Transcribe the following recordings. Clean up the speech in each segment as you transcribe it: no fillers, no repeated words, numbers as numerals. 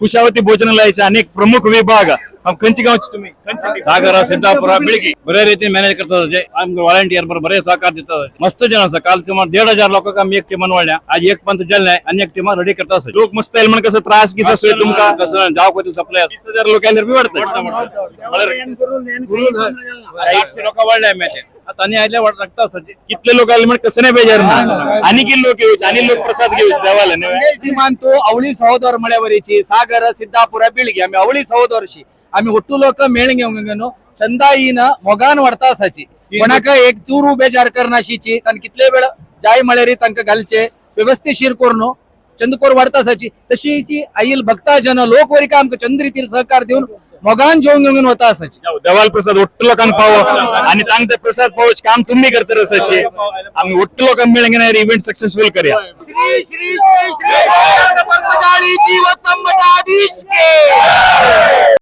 कुशावती भोजनालयाचे अनेक प्रमुख विभाग कंची गावचे तुम्ही ಸಾಗರ ಸಿದ್ದಾಪುರ ಬೆಳಗಿ ಬರೇ ರೀತಿ ಮ್ಯಾನೇಜ್ करतात जे आमगे व्हॉलंटियर पर बरे सहकार देतात मस्त जण असं काल तुम्हाला 1,500 लोक आम्ही एक टीम बनवल्या आज एक पंच जल नाही आणि एक टीम रेडी करतात लोक मस्त येईल म्हणून कसं त्रास किसा सोय तुमका कसं जाव कोणी सप्लाय 20,000 लोक आल्यावर बी वाटतं लोक वाढले मॅच आता आणि आले वाटतात कितले लोक आले म्हणजे कसं नाही बेजार ना आणि किती लोक येऊच आणि लोक प्रसाद घेऊच देवाला नव्हे ती मानतो ಅವಳಿ ಸಹೋದರ ಮಳೆವರಿची ಸಾಗರ ಸಿದ್ದಾಪುರ ಬೆಳಗಿ आम्ही ಅವಳಿ ಸಹೋದरशी आम्ही ಒಟ್ಟು लोक मेळ घेऊन चंदाईन मोगान वडतासाची कोणाक एक चूरू बेजार करनाशीची तान कितले वेळ जाय मळेरी तांका घालचे व्यवस्थितशीर करून चंदकोर वडतासाची तशीची आईल भक्ता जन लोक वरी का आमका चंद्रीतील सहकार देऊन मोगान जेवून होता असाची देवाल प्रसाद ओट्ट लोकांना पाव आणि तांगते प्रसाद पावच काम तुम्ही करता रसाचे आम्ही ओट्ट लोकांना मिळून घेणारे इव्हेंट सक्सेसफुल करूया श्री श्री श्री श्री पर्तगाळी जीवतम मठाधीश के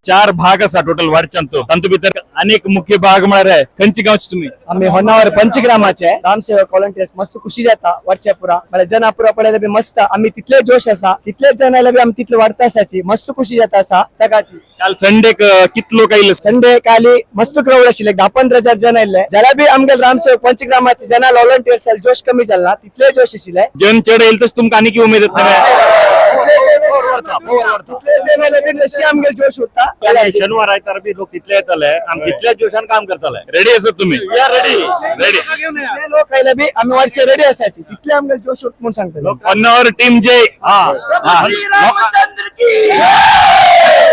4 भाग असा टोटल वाढच्यान तांतू भितर अनेक मुख्य भाग म्हणणार आहे कंची गावचे तुम्ही आम्ही होन्नावर पंचग्रामाचे ग्रामसेवक व्हॉलंटियर्स मस्त खुशी जाता वरच्या पुरा मला जना पुरा पडायला बी मस्त आम्ही तिथले जोश असा तिथले जनायला बी आम्ही तिथले वाढता असाची मस्त खुशी जाता असा तगाची काल संडे किती लोक येईल संडे काली मस्त क्राऊड आशिल्ले 10-15,000 जण आयले जाल्या बी आमगे ग्रामसेवक पंचग्रामाचे जना व्हॉलंटियर्स जोश कमी झाला तिथले जोश आशिल्ले जन चढ येईल तस तुमका आणि की उमेद येत तिथले जनायला बी तशी आमगे जोश होता शनिवार आयतार बी लोक तिथले येतले आणि तिथल्या दिवसान काम करतले रेडी असत तुम्ही रेडी तिथले लोक आयले बी आम्ही वरचे रेडी असायची तिथले आमगे जोश होत म्हणून सांगतो अन्नावर टीम जे रामचंद्र की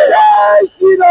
जय श्रीराम